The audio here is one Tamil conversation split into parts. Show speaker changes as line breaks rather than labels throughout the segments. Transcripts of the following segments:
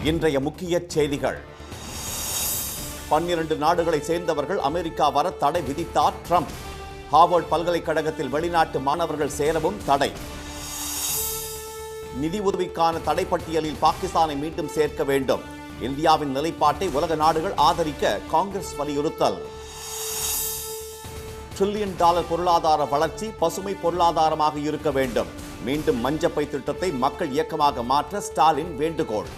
இன்றைய முக்கிய செய்திகள். 12 நாடுகளை சேர்ந்தவர்கள் அமெரிக்கா வர தடை விதித்தார் ட்ரம்ப். ஹார்வர்ட் பல்கலைக்கழகத்தில் வெளிநாட்டு மாணவர்கள் சேரவும் தடை. நிதி உதவிக்கான தடை பட்டியலில் பாகிஸ்தானை மீண்டும் சேர்க்க வேண்டும். இந்தியாவின் நிலைப்பாட்டை உலக நாடுகள் ஆதரிக்க காங்கிரஸ் வலியுறுத்தல். $1 டிரில்லியன் பொருளாதார வளர்ச்சி பசுமை பொருளாதாரமாக இருக்க வேண்டும். மீண்டும் மஞ்சப்பை திட்டத்தை மக்கள் இயக்கமாக மாற்ற ஸ்டாலின் வேண்டுகோள்.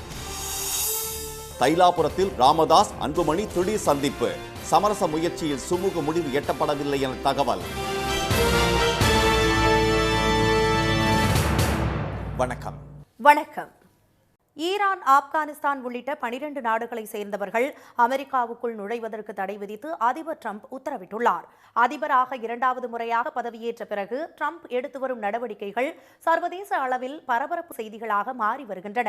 தைலாபுரத்தில் ராமதாஸ் அன்புமணி திடீர் சந்திப்பு. சமரச முயற்சியில் சுமூக முடிவு எட்டப்படவில்லை என தகவல்.
வணக்கம். ஈரான், ஆப்கானிஸ்தான் உள்ளிட்ட 12 நாடுகளை சேர்ந்தவர்கள் அமெரிக்காவுக்குள் நுழைவதற்கு தடை விதித்து அதிபர் ட்ரம்ப் உத்தரவிட்டுள்ளார். அதிபராக 2வது முறையாக பதவியேற்ற பிறகு ட்ரம்ப் எடுத்து வரும் நடவடிக்கைகள் சர்வதேச அளவில் பரபரப்பு செய்திகளாக மாறி வருகின்றன.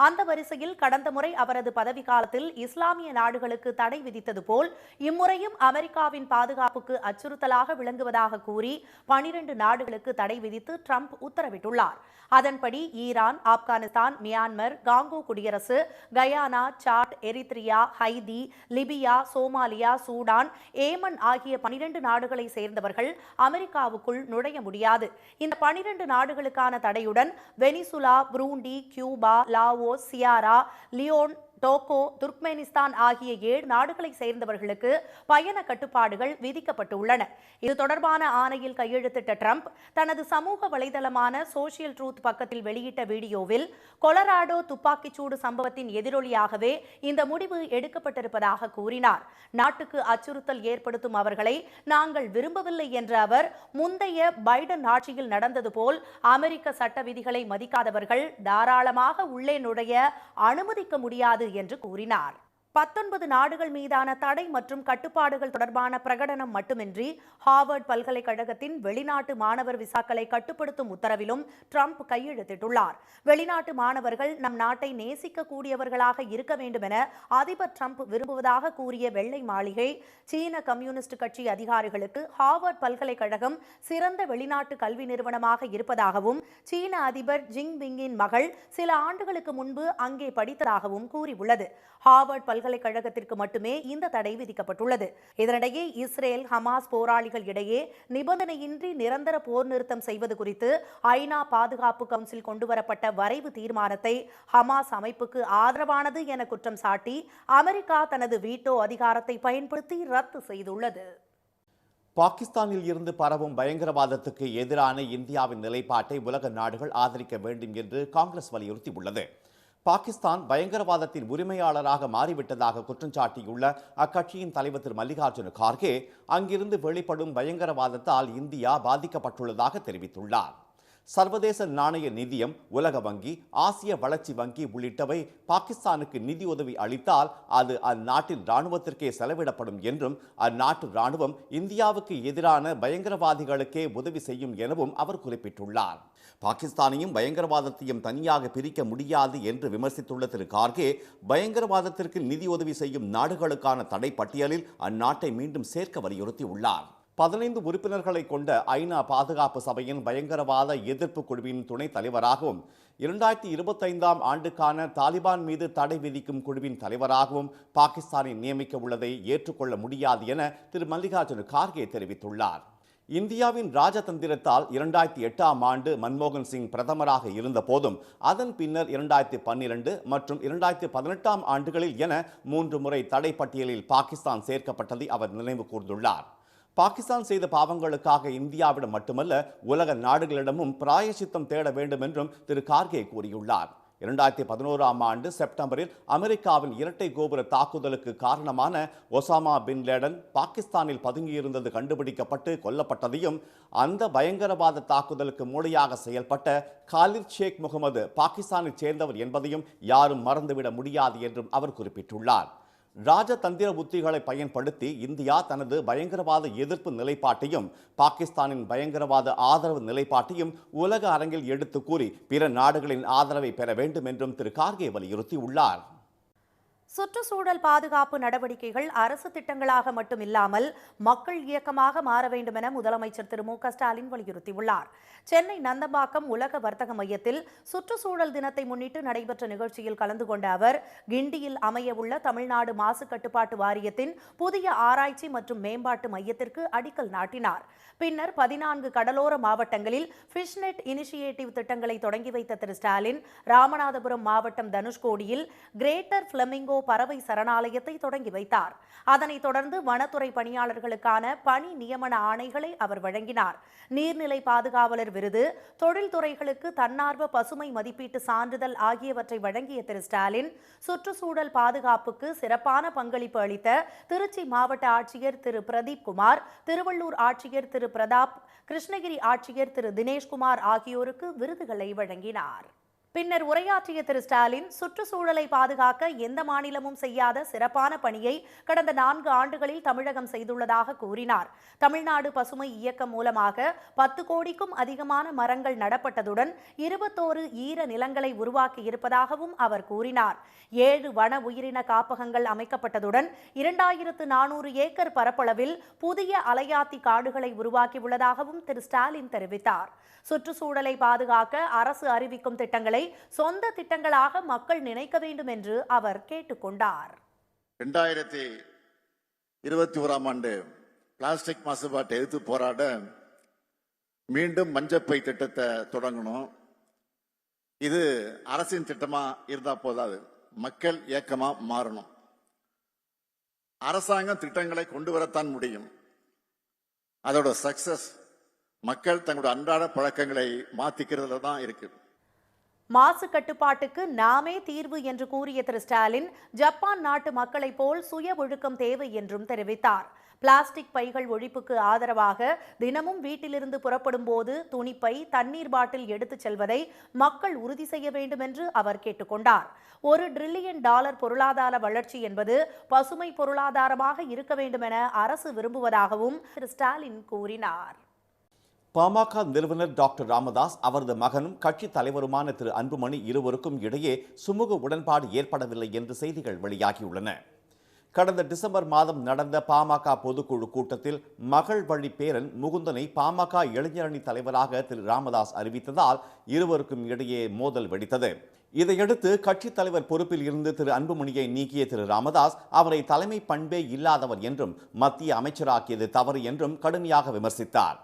அந்த வரிசையில் கடந்த முறை அவரது பதவி காலத்தில் இஸ்லாமிய நாடுகளுக்கு தடை விதித்தது போல் இம்முறையும் அமெரிக்காவின் பாதுகாப்புக்கு அச்சுறுத்தலாக விளங்குவதாக கூறி 12 நாடுகளுக்கு தடை விதித்து ட்ரம்ப் உத்தரவிட்டுள்ளார். அதன்படி ஈரான், ஆப்கானிஸ்தான், மியான்மர், காங்கோ குடியரசு, Guyana, Chad, Eritrea, Haiti, Libya, Somalia, Sudan, Yemen ஆகிய 12 நாடுகளை சேர்ந்தவர்கள் அமெரிக்காவுக்குள் நுழைய முடியாது. இந்த 12 நாடுகளுக்கான தடையுடன் Venezuela, Burundi, Cuba, Laos, Sierra Leone, Togo, Turkmenistan ஆகிய 7 நாடுகளை சேர்ந்தவர்களுக்கு பயண கட்டுப்பாடுகள் விதிக்கப்பட்டுள்ளன. இது தொடர்பான ஆணையில் கையெழுத்திட்ட ட்ரம்ப் தனது சமூக வலைதளமான சோசியல் ட்ரூத் பக்கத்தில் வெளியிட்ட வீடியோவில் கொலராடோ துப்பாக்கிச்சூடு சம்பவத்தின் எதிரொலியாகவே இந்த முடிவு எடுக்கப்பட்டிருப்பதாக கூறினார். நாட்டுக்கு அச்சுறுத்தல் ஏற்படுத்தும் அவர்களை நாங்கள் விரும்பவில்லை என்ற அவர், முந்தைய பைடன் ஆட்சியில் நடந்தது போல் அமெரிக்க சட்ட விதிகளை மதிக்காதவர்கள் தாராளமாக உள்ளே நுழைய அனுமதிக்க முடியாது என்று கூறினார். 19 நாடுகள் மீதான தடை மற்றும் கட்டுப்பாடுகள் தொடர்பான பிரகடனம் மட்டுமின்றி ஹார்வர்ட் பல்கலைக்கழகத்தின் வெளிநாட்டு மாணவர் விசாக்களை கட்டுப்படுத்தும் உத்தரவிலும் ட்ரம்ப் கையெழுத்திட்டுள்ளார். வெளிநாட்டு மாணவர்கள் நம் நாட்டை நேசிக்க கூடியவர்களாக இருக்க வேண்டும் என அதிபர் ட்ரம்ப் விரும்புவதாக கூறிய வெள்ளை மாளிகை, சீன கம்யூனிஸ்ட் கட்சி அதிகாரிகளுக்கு ஹார்வர்ட் பல்கலைக்கழகம் சிறந்த வெளிநாட்டு கல்வி நிறுவனமாக இருப்பதாகவும், சீன அதிபர் ஜின்பிங்கின் மகள் சில ஆண்டுகளுக்கு முன்பு அங்கே படித்ததாகவும் கூறியுள்ளது. ஹார்வர்ட் பல்கலைக்கழகத்திற்கு மட்டுமே இந்த தடை விதிக்கப்பட்டுள்ளது. இதனிடையே இஸ்ரேல், ஹமாஸ் போராளிகள் இடையே நிபந்தனையின்றி நிரந்தர போர் நிறுத்தம் செய்வது குறித்து ஐநா பாதுகாப்பு கவுன்சில் கொண்டுவரப்பட்ட வரைவு தீர்மானத்தை ஹமாஸ் அமைப்புக்கு ஆதரவானது என குற்றம் சாட்டி அமெரிக்கா தனது வீட்டோ அதிகாரத்தை பயன்படுத்தி ரத்து செய்துள்ளது.
பாகிஸ்தானில் இருந்து பரவும் பயங்கரவாதத்துக்கு எதிரான இந்தியாவின் நிலைப்பாட்டை உலக நாடுகள் ஆதரிக்க வேண்டும் என்று காங்கிரஸ் வலியுறுத்தியுள்ளது. பாகிஸ்தான் பயங்கரவாதத்தின் உரிமையாளராக மாறிவிட்டதாக குற்றம் சாட்டியுள்ள அக்கட்சியின் தலைவர் திரு மல்லிகார்ஜுன கார்கே, அங்கிருந்து வெளிப்படும் பயங்கரவாதத்தால் இந்தியா பாதிக்கப்பட்டுள்ளதாக தெரிவித்துள்ளார். சர்வதேச நாணய நிதியம், உலக வங்கி, ஆசிய வளர்ச்சி வங்கி உள்ளிட்டவை பாகிஸ்தானுக்கு நிதி உதவி அளித்தால் அது அந்நாட்டின் இராணுவத்திற்கே செலவிடப்படும் என்றும், அந்நாட்டு இராணுவம் இந்தியாவுக்கு எதிரான பயங்கரவாதிகளுக்கே உதவி செய்யும் எனவும் அவர் குறிப்பிட்டுள்ளார். பாகிஸ்தானையும் பயங்கரவாதத்தையும் தனியாக பிரிக்க முடியாது என்று விமர்சித்துள்ள திரு கார்கே, பயங்கரவாதத்திற்கு நிதி உதவி செய்யும் நாடுகளுக்கான தடை பட்டியலில் அந்நாட்டை மீண்டும் சேர்க்க வலியுறுத்தியுள்ளார். 15 உறுப்பினர்களை கொண்ட ஐநா பாதுகாப்பு சபையின் பயங்கரவாத எதிர்ப்பு குழுவின் துணைத் தலைவராகவும், 2025ஆம் ஆண்டுக்கான தாலிபான் மீது தடை விதிக்கும் குழுவின் தலைவராகவும் பாகிஸ்தானை நியமிக்க உள்ளதை ஏற்றுக்கொள்ள முடியாது என திரு மல்லிகார்ஜுன கார்கே தெரிவித்துள்ளார். இந்தியாவின் ராஜதந்திரத்தால் 2008ஆம் ஆண்டு மன்மோகன் சிங் பிரதமராக இருந்த போதும், அதன் பின்னர் 2012 மற்றும் 2018ஆம் ஆண்டுகளில் என 3 முறை தடை பட்டியலில் பாகிஸ்தான் சேர்க்கப்பட்டதை அவர் நினைவு கூர்ந்துள்ளார். பாகிஸ்தான் செய்த பாவங்களுக்காக இந்தியாவிடம் மட்டுமல்ல உலக நாடுகளிடமும் பிராயச்சித்தம் தேட வேண்டும் என்றும் திரு கார்கே கூறியுள்ளார். 2011ஆம் ஆண்டு செப்டம்பரில் அமெரிக்காவின் இரட்டை கோபுர தாக்குதலுக்கு காரணமான ஒசாமா பின் லேடன் பாகிஸ்தானில் பதுங்கியிருந்தது கண்டுபிடிக்கப்பட்டு கொல்லப்பட்டதையும், அந்த பயங்கரவாத தாக்குதலுக்கு மூளையாக செயல்பட்ட காலித் ஷேக் முகமது பாகிஸ்தானைச் சேர்ந்தவர் என்பதையும் யாரும் மறந்துவிட முடியாது என்றும் அவர் குறிப்பிட்டுள்ளார். ராஜதந்திர உத்திகளை பயன்படுத்தி இந்தியா தனது பயங்கரவாத எதிர்ப்பு நிலைப்பாட்டையும் பாகிஸ்தானின் பயங்கரவாத ஆதரவு நிலைப்பாட்டையும் உலக அரங்கில் எடுத்து கூறி பிற நாடுகளின் ஆதரவை பெற வேண்டும் என்றும் திரு கார்கே வலியுறுத்தியுள்ளார்.
சுற்றுச்சூழல் பாதுகாப்பு நடவடிக்கைகள் அரசு திட்டங்களாக மட்டுமில்லாமல் மக்கள் இயக்கமாக மாற வேண்டும் என முதலமைச்சர் திரு மு.க.ஸ்டாலின் வலியுறுத்தியுள்ளார். சென்னை நந்தம்பாக்கம் உலக வர்த்தக மையத்தில் சுற்றுச்சூழல் தினத்தை முன்னிட்டு நடைபெற்ற நிகழ்ச்சியில் கலந்து கொண்ட அவர், கிண்டியில் அமையவுள்ள தமிழ்நாடு மாசு கட்டுப்பாட்டு வாரியத்தின் புதிய ஆராய்ச்சி மற்றும் மேம்பாட்டு மையத்திற்கு அடிக்கல் நாட்டினார். பின்னர் 14 கடலோர மாவட்டங்களில் ஃபிஷ்நெட் இனிஷியேட்டிவ் திட்டங்களை தொடங்கி வைத்த திரு ஸ்டாலின், ராமநாதபுரம் மாவட்டம் தனுஷ்கோடியில் கிரேட்டர் பிளமிங்கோ பறவை சரணாலயத்தை தொடங்கி வைத்தார். அதனைத் தொடர்ந்து வனத்துறை பணியாளர்களுக்கான பணி நியமன ஆணைகளை அவர் வழங்கினார். நீர்நிலை பாதுகாவலர் விருது, தொழில்துறைகளுக்கு தன்னார்வ பசுமை மதிப்பீட்டு சான்றிதழ் ஆகியவற்றை வழங்கிய திரு ஸ்டாலின், சுற்றுச்சூழல் பாதுகாப்புக்கு சிறப்பான பங்களிப்பு அளித்த திருச்சி மாவட்ட ஆட்சியர் திரு பிரதீப் குமார், திருவள்ளூர் ஆட்சியர் திரு பிரதாப், கிருஷ்ணகிரி ஆட்சியர் திரு தினேஷ்குமார் ஆகியோருக்கு விருதுகளை வழங்கினார். பின்னர் உரையாற்றிய திரு ஸ்டாலின், சுற்றுச்சூழலை பாதுகாக்க எந்த மாநிலமும் செய்யாத சிறப்பான பணியை கடந்த 4 ஆண்டுகளில் தமிழகம் செய்துள்ளதாக கூறினார். தமிழ்நாடு பசுமை இயக்கம் மூலமாக 10 கோடிக்கும் அதிகமான மரங்கள் நடப்பட்டதுடன் 21 ஈர நிலங்களை உருவாக்கி இருப்பதாகவும் அவர் கூறினார். 7 வன உயிரின காப்பகங்கள் அமைக்கப்பட்டதுடன் 2400 ஏக்கர் பரப்பளவில் புதிய அலையாத்தி காடுகளை உருவாக்கியுள்ளதாகவும் திரு ஸ்டாலின் தெரிவித்தார். சுற்றுச்சூழலை பாதுகாக்க அரசு அறிவிக்கும் திட்டங்களை சொந்த திட்டங்களாக மக்கள் நினைக்க வேண்டும் என்று அவர் கேட்டுக்கொண்டார்.
2021ஆம் ஆண்டு பிளாஸ்டிக் மாசுபாட்டை எதிர்த்து போராட மீண்டும் மஞ்சப்பை திட்டத்தை தொடங்கணும். இது அரசின் திட்டமா இருந்தா போதாது, மக்கள் இயக்கமா மாறணும். அரசாங்கம் திட்டங்களை கொண்டு வரத்தான் முடியும். அதோட சக்சஸ் மக்கள் தங்களுடைய அன்றாட பழக்கங்களை மாத்திக்கிறதுல தான் இருக்கு.
மாசு கட்டுப்பாட்டுக்கு நாமே தீர்வு என்று கூறிய திரு ஸ்டாலின், ஜப்பான் நாட்டு மக்களைப் போல் சுய ஒழுக்கம் தேவை என்றும் தெரிவித்தார். பிளாஸ்டிக் பைகள் ஒழிப்புக்கு ஆதரவாக தினமும் வீட்டிலிருந்து புறப்படும் போது துணிப்பை, தண்ணீர் பாட்டில் எடுத்துச் செல்வதை மக்கள் உறுதி செய்ய வேண்டும் என்று அவர் கேட்டுக்கொண்டார். $1 டிரில்லியன் பொருளாதார வளர்ச்சி என்பது பசுமை பொருளாதாரமாக இருக்க வேண்டும் என அரசு விரும்புவதாகவும் திரு ஸ்டாலின் கூறினார்.
பாமக நிறுவனர் டாக்டர் ராமதாஸ், அவரது மகனும் கட்சி தலைவருமான திரு அன்புமணி இருவருக்கும் இடையே சுமூக உடன்பாடு ஏற்படவில்லை என்று செய்திகள் வெளியாகியுள்ளன. கடந்த டிசம்பர் மாதம் நடந்த பாமக பொதுக்குழு கூட்டத்தில் மகள் வழி பேரன் முகுந்தனை பாமக இளைஞரணி தலைவராக திரு ராமதாஸ் அறிவித்ததால் இருவருக்கும் இடையே மோதல் வெடித்தது. இதையடுத்து கட்சித் தலைவர் பொறுப்பில் இருந்து திரு அன்புமணியை நீக்கிய திரு ராமதாஸ், அவரை தலைமை பண்பே இல்லாதவர் என்றும் மத்திய அமைச்சராக்கியது தவறு என்றும் கடுமையாக விமர்சித்தார்.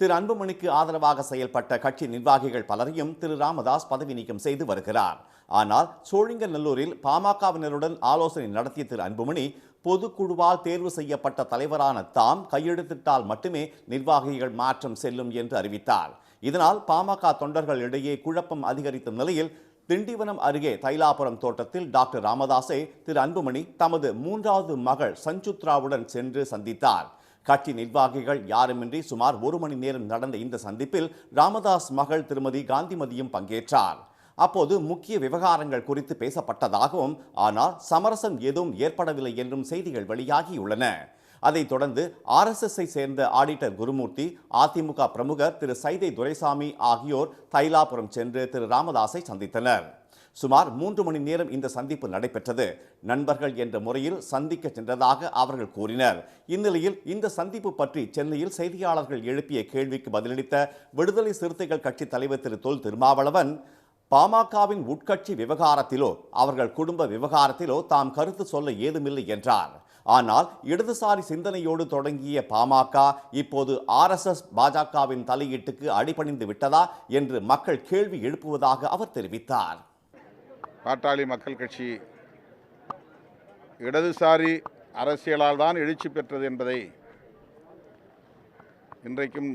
திரு அன்புமணிக்கு ஆதரவாக செயல்பட்ட கட்சி நிர்வாகிகள் பலரையும் திரு ராமதாஸ் பதவி நீக்கம் செய்து வருகிறார். ஆனால் சோழிங்கநல்லூரில் பாமகவினருடன் ஆலோசனை நடத்திய திரு அன்புமணி, பொதுக்குழுவால் தேர்வு செய்யப்பட்ட தலைவரான தாம் கையெழுத்திட்டால் மட்டுமே நிர்வாகிகள் மாற்றம் செல்லும் என்று அறிவித்தார். இதனால் பாமக தொண்டர்கள் இடையே குழப்பம் அதிகரித்த நிலையில் திண்டிவனம் அருகே தைலாபுரம் தோட்டத்தில் டாக்டர் ராமதாஸை திரு அன்புமணி தமது 3வது மகள் சஞ்சுத்ராவுடன் சென்று சந்தித்தார். கட்சி நிர்வாகிகள் யாருமின்றி சுமார் 1 மணி நேரம் நடந்த இந்த சந்திப்பில் ராமதாஸ் மகள் திருமதி காந்திமதியும் பங்கேற்றார். அப்போது முக்கிய விவகாரங்கள் குறித்து பேசப்பட்டதாகவும், ஆனால் சமரசம் எதுவும் ஏற்படவில்லை என்றும் செய்திகள் வெளியாகியுள்ளன. அதைத் தொடர்ந்து RSSஐ சேர்ந்த ஆடிட்டர் குருமூர்த்தி, அதிமுக பிரமுகர் திரு சைதை துரைசாமி ஆகியோர் தைலாபுரம் சென்று திரு ராமதாஸை சந்தித்தனர். சுமார் 3 மணி நேரம் இந்த சந்திப்பு நடைபெற்றது. நண்பர்கள் என்ற முறையில் சந்திக்க சென்றதாக அவர்கள் கூறினர். இந்நிலையில் இந்த சந்திப்பு பற்றி சென்னையில் செய்தியாளர்கள் எழுப்பிய கேள்விக்கு பதிலளித்த விடுதலை சிறுத்தைகள் கட்சி தலைவர் திரு தொல் திருமாவளவன், பாமகவின் உட்கட்சி விவகாரத்திலோ அவர்கள் குடும்ப விவகாரத்திலோ தாம் கருத்து சொல்ல ஏதுமில்லை என்றார். ஆனால் இடதுசாரி சிந்தனையோடு தொடங்கிய பாமக இப்போது RSS பாஜகவின் தலையீட்டுக்கு அடிபணிந்து விட்டதா என்று மக்கள் கேள்வி எழுப்புவதாக அவர் தெரிவித்தார்.
பாட்டாளி மக்கள் கட்சி இடதுசாரி அரசியலால் தான் எழுச்சி பெற்றது என்பதை இன்றைக்கும்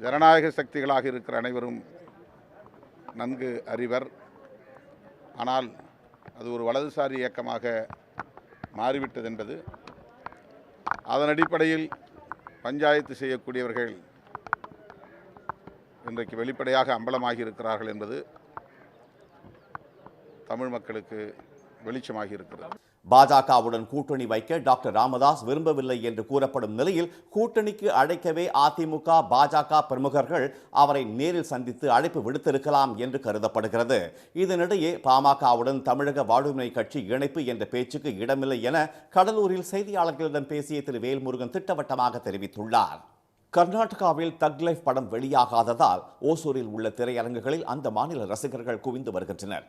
ஜனநாயக சக்திகளாக இருக்கிற அனைவரும் நன்கு அறிவர். ஆனால் அது ஒரு வலதுசாரி இயக்கமாக மாறிவிட்டது என்பது, அதன் அடிப்படையில் பஞ்சாயத்து செய்யக்கூடியவர்கள் இன்றைக்கு வெளிப்படையாக அம்பலமாகி இருக்கிறார்கள் என்பது தமிழ் மக்களுக்கு வெளிச்சமாகி இருக்கிறது.
பாஜகவுடன் கூட்டணி வைக்க டாக்டர் ராமதாஸ் விரும்பவில்லை என்று கூறப்படும் நிலையில் கூட்டணிக்கு அழைக்கவே அதிமுக பாஜக பிரமுகர்கள் அவரை நேரில் சந்தித்து அழைப்பு விடுத்திருக்கலாம் என்று கருதப்படுகிறது. இதனிடையே பாமகவுடன் தமிழக வாழ்வுரிமை கட்சி இணைப்பு என்ற பேச்சுக்கு இடமில்லை என கடலூரில் செய்தியாளர்களிடம் பேசிய திரு வேல்முருகன் திட்டவட்டமாக தெரிவித்துள்ளார். கர்நாடகாவில் தக் லைஃப் படம் வெளியாகாததால் ஓசூரில் உள்ள திரையரங்குகளில் அந்த மாநில ரசிகர்கள் குவிந்து வருகின்றனர்.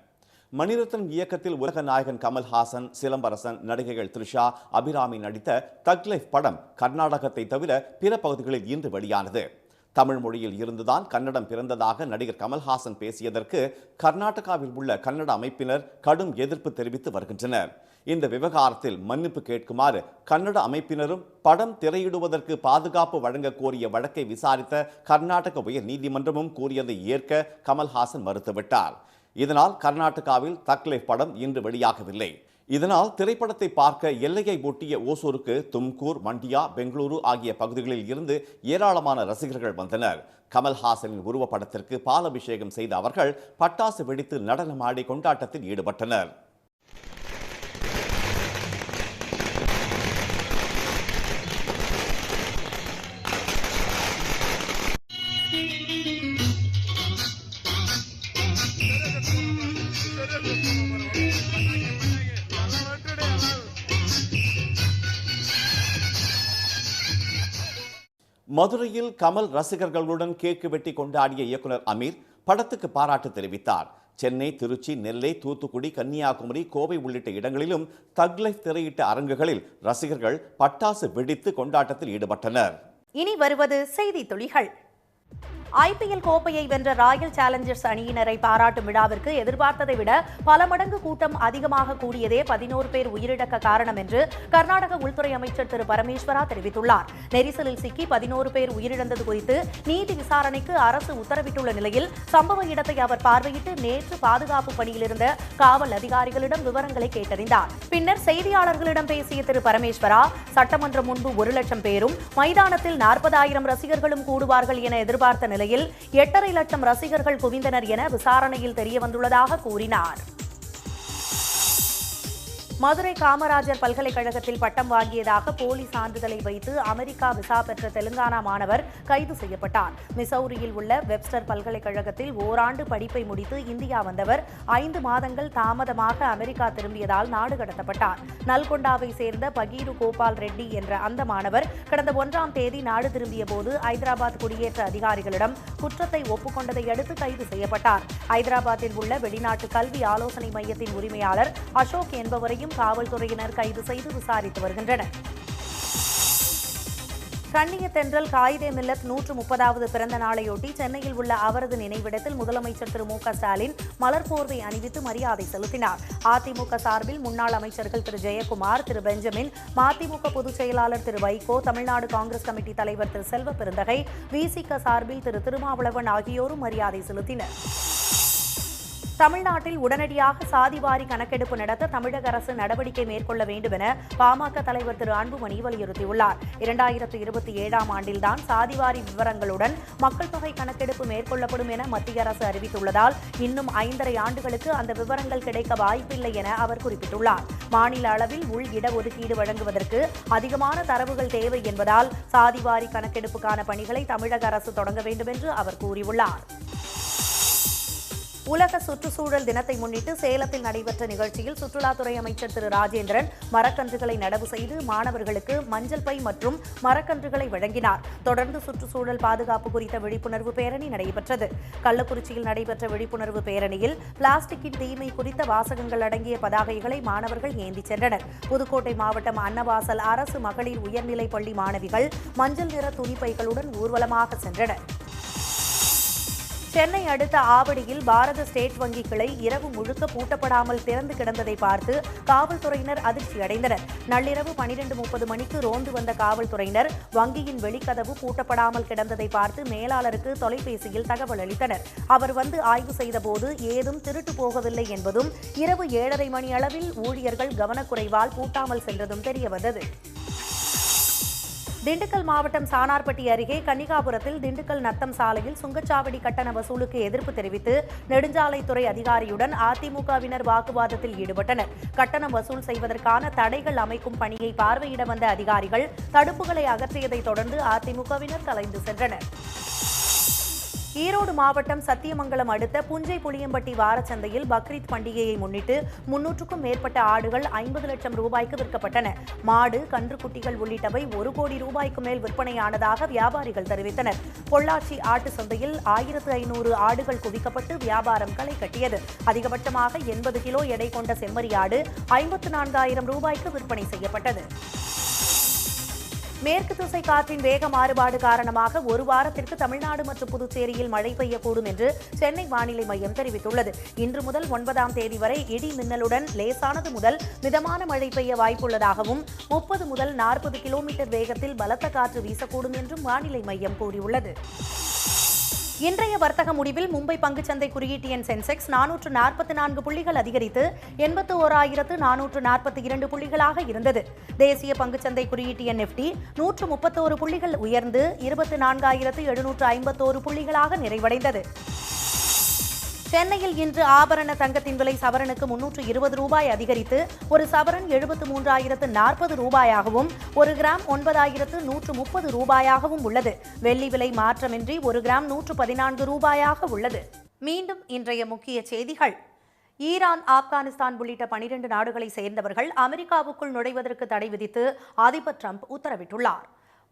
மணிரத்னம் இயக்கத்தில் உலக நாயகன் கமல்ஹாசன், சிலம்பரசன், நடிகைகள் த்ரிஷா, அபிராமி நடித்த தக் லைஃப் படம் கர்நாடகத்தை தவிர பிற பகுதிகளில் இன்று வெளியானது. தமிழ் மொழியில் இருந்துதான் கன்னடம் பிறந்ததாக நடிகர் கமல்ஹாசன் பேசியதற்கு கர்நாடகாவில் உள்ள கன்னட அமைப்பினர் கடும் எதிர்ப்பு தெரிவித்து வருகின்றனர். இந்த விவகாரத்தில் மன்னிப்பு கேட்குமாறு கன்னட அமைப்பினரும் படம் திரையிடுவதற்கு பாதுகாப்பு வழங்க கோரிய வழக்கை விசாரித்த கர்நாடக உயர் நீதிமன்றமும் கூறியதை ஏற்க கமல்ஹாசன் மறுத்துவிட்டார். இதனால் கர்நாடகாவில் தக் லைஃப் படம் இன்று வெளியாகவில்லை. இதனால் திரைப்படத்தை பார்க்க எல்லையை ஒட்டிய ஓசூருக்கு தும்கூர், மண்டியா, பெங்களூரு ஆகிய பகுதிகளில் இருந்து ஏராளமான ரசிகர்கள் வந்தனர். கமல்ஹாசனின் உருவப்படத்திற்கு பாலாபிஷேகம் செய்த அவர்கள் பட்டாசு வெடித்து நடனமாடி கொண்டாட்டத்தில் ஈடுபட்டனர். மதுரையில் கமல் ரசிகர்களுடன் கேக் வெட்டி கொண்டாடிய இயக்குனர் அமீர் படத்துக்கு பாராட்டு தெரிவித்தார். சென்னை, திருச்சி, நெல்லை, தூத்துக்குடி, கன்னியாகுமரி, கோவை உள்ளிட்ட இடங்களிலும் தக் லைஃப் திரையிட்ட அரங்குகளில் ரசிகர்கள் பட்டாசு வெடித்து கொண்டாட்டத்தில் ஈடுபட்டனர்.
இனி வருவது செய்தி துளிகள். ஐபிஎல் கோப்பையை வென்ற ராயல் சேலஞ்சர்ஸ் அணியினரை பாராட்டும் விழாவிற்கு எதிர்பார்த்ததை விட பல மடங்கு கூட்டம் அதிகமாக கூடியதே 11 பேர் உயிரிழக்க காரணம் என்று கர்நாடக உள்துறை அமைச்சர் திரு பரமேஸ்வரா தெரிவித்துள்ளார். நெரிசலில் சிக்கி 11 பேர் உயிரிழந்தது குறித்து நீதி விசாரணைக்கு அரசு உத்தரவிட்டுள்ள நிலையில் சம்பவ இடத்தை அவர் பார்வையிட்டு நேற்று பாதுகாப்பு பணியில் இருந்த காவல் அதிகாரிகளிடம் விவரங்களை கேட்டறிந்தார். பின்னர் செய்தியாளர்களிடம் பேசிய திரு பரமேஸ்வரா, சட்டமன்றம் முன்பு 1 லட்சம் பேரும் மைதானத்தில் 40,000 ரசிகர்களும் கூடுவார்கள் என எதிர்பார்த்த நிலையில் 8.5 லட்சம் ரசிகர்கள் குவிந்தனர் என விசாரணையில் தெரியவந்துள்ளதாக கூறினார். மதுரை காமராஜர் பல்கலைக்கழகத்தில் பட்டம் வாங்கியதாக போலி சான்றிதழை வைத்து அமெரிக்கா விசா பெற்ற தெலுங்கானா மாணவர் கைது செய்யப்பட்டார். மிசௌரியில் உள்ள வெப்ஸ்டர் பல்கலைக்கழகத்தில் ஓராண்டு படிப்பை முடித்து இந்தியா வந்தவர் 5 மாதங்கள் தாமதமாக அமெரிக்கா திரும்பியதால் நாடு கடத்தப்பட்டார். நல்கொண்டாவை சேர்ந்த பகீரு கோபால் ரெட்டி என்ற அந்த மாணவர் கடந்த 1ஆம் தேதி நாடு திரும்பிய போது ஐதராபாத் குடியேற்ற அதிகாரிகளிடம் குற்றத்தை ஒப்புக்கொண்டதை அடுத்து கைது செய்யப்பட்டார். ஐதராபாத்தில் உள்ள வெளிநாட்டு கல்வி ஆலோசனை மையத்தின் உரிமையாளர் அசோக் என்பவரையும் காவல்துறையினர் கைது செய்து விசாரித்து வருகின்றனர். கண்ணிய தென்றல் காயிதே மில்லத் 130வது பிறந்த நாளையொட்டி சென்னையில் உள்ள அவரது நினைவிடத்தில் முதலமைச்சர் திரு மு.க. ஸ்டாலின் மலர் போர்வை அணிவித்து மரியாதை செலுத்தினார். அதிமுக சார்பில் முன்னாள் அமைச்சர்கள் திரு ஜெயக்குமார், திரு பெஞ்சமின், மதிமுக பொதுச் செயலாளர் திரு வைகோ, தமிழ்நாடு காங்கிரஸ் கமிட்டி தலைவர் திரு செல்வ பெருந்தகை, விசிக சார்பில் திரு திருமாவளவன் ஆகியோரும் மரியாதை செலுத்தினர். தமிழ்நாட்டில் உடனடியாக சாதிவாரி கணக்கெடுப்பு நடத்த தமிழக அரசு நடவடிக்கை மேற்கொள்ள வேண்டும் என பாமக தலைவர் திரு அன்புமணி வலியுறுத்தியுள்ளார். 2027ஆம் ஆண்டில்தான் சாதிவாரி விவரங்களுடன் மக்கள் தொகை கணக்கெடுப்பு மேற்கொள்ளப்படும் என மத்திய அரசு அறிவித்துள்ளதால் இன்னும் 5.5 ஆண்டுகளுக்கு அந்த விவரங்கள் கிடைக்க வாய்ப்பில்லை என அவர் குறிப்பிட்டுள்ளார். மாநில அளவில் உள் இடஒதுக்கீடு வழங்குவதற்கு அதிகமான தரவுகள் தேவை என்பதால் சாதிவாரி கணக்கெடுப்புக்கான பணிகளை தமிழக அரசு தொடங்க வேண்டும் என்று அவர் கூறியுள்ளார். உலக சுற்றுச்சூழல் தினத்தை முன்னிட்டு சேலத்தில் நடைபெற்ற நிகழ்ச்சியில் சுற்றுலாத்துறை அமைச்சர் திரு ராஜேந்திரன் மரக்கன்றுகளை நடவு செய்து மாணவர்களுக்கு மஞ்சள் பை மற்றும் மரக்கன்றுகளை வழங்கினார். தொடர்ந்து சுற்றுச்சூழல் பாதுகாப்பு குறித்த விழிப்புணர்வு பேரணி நடைபெற்றது. கள்ளக்குறிச்சியில் நடைபெற்ற விழிப்புணர்வு பேரணியில் பிளாஸ்டிக்கின் தீமை குறித்த வாசகங்கள் அடங்கிய பதாகைகளை மாணவர்கள் ஏந்திச் சென்றனர். புதுக்கோட்டை மாவட்டம் அன்னவாசல் அரசு மகளிர் உயர்நிலைப் பள்ளி மாணவிகள் மஞ்சள் நிற துணிப்பைகளுடன் ஊர்வலமாக சென்றனர். சென்னை அடுத்த ஆவடியில் பாரத ஸ்டேட் வங்கி கிளை இரவு முழுக்க பூட்டப்படாமல் திறந்து கிடந்ததை பார்த்து காவல்துறையினர் அதிர்ச்சியடைந்தனர். நள்ளிரவு 12:30 மணிக்கு ரோந்து வந்த காவல்துறையினர் வங்கியின் வெளிக்கதவு பூட்டப்படாமல் கிடந்ததை பார்த்து மேலாளருக்கு தொலைபேசியில் தகவல் அளித்தனர். அவர் வந்து ஆய்வு செய்தபோது ஏதும் திருட்டு போகவில்லை என்பதும் இரவு 7:30 மணி அளவில் ஊழியர்கள் கவனக்குறைவால் பூட்டாமல் சென்றதும் தெரியவந்தது. திண்டுக்கல் மாவட்டம் சானார்பட்டி அருகே கன்னிகாபுரத்தில் திண்டுக்கல் நத்தம் சாலையில் சுங்கச்சாவடி கட்டண வசூலுக்கு எதிர்ப்பு தெரிவித்து நெடுஞ்சாலைத்துறை அதிகாரியுடன் அதிமுகவினர் வாக்குவாதத்தில் ஈடுபட்டனர். கட்டணம் வசூல் செய்வதற்கான தடைகள் அமைக்கும் பணியை பார்வையிட வந்த அதிகாரிகள் தடுப்புகளை அகற்றியதைத் தொடர்ந்து அதிமுகவினர் கலைந்து சென்றனர். ஈரோடு மாவட்டம் சத்தியமங்கலம் அடுத்த புஞ்சை புளியம்பட்டி வாரச்சந்தையில் பக்ரீத் பண்டிகையை முன்னிட்டு 300க்கும் மேற்பட்ட ஆடுகள் 50 லட்சம் ரூபாய்க்கு விற்கப்பட்டன. மாடு, கன்றுக்குட்டிகள் உள்ளிட்டவை 1 கோடி ரூபாய்க்கு மேல் விற்பனையானதாக வியாபாரிகள் தெரிவித்தனர். பொள்ளாச்சி ஆட்டு சந்தையில் 1500 ஆடுகள் குவிக்கப்பட்டு வியாபாரம் களை கட்டியது. அதிகபட்சமாக 80 கிலோ எடை கொண்ட செம்மறி ஆடு 54,000 ரூபாய்க்கு விற்பனை செய்யப்பட்டது. மேற்கு திசை காற்றின் வேக மாறுபாடு காரணமாக ஒரு வாரத்திற்கு தமிழ்நாடு மற்றும் புதுச்சேரியில் மழை பெய்யக்கூடும் என்று சென்னை வானிலை மையம் தெரிவித்துள்ளது. இன்று முதல் 9ஆம் தேதி வரை இடி மின்னலுடன் லேசானது முதல் மிதமான மழை பெய்ய வாய்ப்புள்ளதாகவும் 30 முதல் 40 கிலோமீட்டர் வேகத்தில் பலத்த காற்று வீசக்கூடும் என்றும் வானிலை மையம் கூறியுள்ளது. இன்றைய வர்த்தக முடிவில் மும்பை பங்குச்சந்தை குறியீட்டு எண் சென்செக்ஸ் 444 புள்ளிகள் அதிகரித்து 81,442 புள்ளிகளாக இருந்தது. தேசிய பங்குச்சந்தை குறியீட்டு எண் நிஃப்டி 131 புள்ளிகள் உயர்ந்து 24,751 புள்ளிகளாக நிறைவடைந்தது. சென்னையில் இன்று ஆபரண தங்கத்தின் விலை சவரனுக்கு 320 ரூபாய் அதிகரித்து ஒரு சவரன் 73,040 ரூபாயாகவும் ஒரு கிராம் 9,130 ரூபாயாகவும் உள்ளது. வெள்ளி விலை மாற்றமின்றி ஒரு கிராம் 114 ரூபாயாக உள்ளது. மீண்டும் இன்றைய முக்கிய செய்திகள். ஈரான், ஆப்கானிஸ்தான் உள்ளிட்ட 12 நாடுகளை சேர்ந்தவர்கள் அமெரிக்காவுக்குள் நுழைவதற்கு தடை விதித்து அதிபர் டிரம்ப் உத்தரவிட்டுள்ளார்.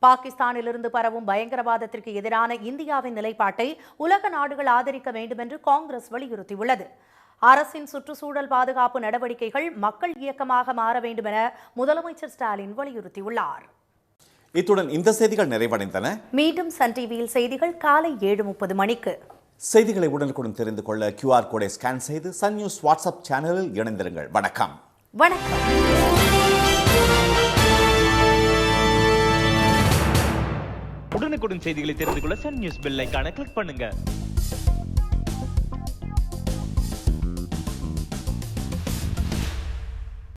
பாகிஸ்தானிலிருந்து பரவும் பயங்கரவாதத்திற்கு எதிரான இந்தியாவின் நிலைப்பாட்டை உலக நாடுகள் ஆதரிக்க வேண்டும் என்று காங்கிரஸ் வலியுறுத்தியுள்ளது. அரசின் சுற்றுச்சூழல் பாதுகாப்பு நடவடிக்கைகள் மக்கள் இயக்கமாக மாற வேண்டும் என முதலமைச்சர் ஸ்டாலின் வலியுறுத்தியுள்ளார்.
இத்துடன் இந்த செய்திகள் நிறைவடைந்தன.
மீண்டும் சன் டிவியில் செய்திகள் காலை 7:30 மணிக்கு.
செய்திகளை உடனுக்குடன் தெரிந்து கொள்ள QR கோடை ஸ்கேன் செய்து சன் நியூஸ் வாட்ஸ்அப் சேனலில் இணைந்திருங்கள். வணக்கம்.
உடனுக்குடன் செய்திகளை தெரிந்து கொள்ள சன் நியூஸ் பெல் ஐகானை கிளிக் பண்ணுங்க.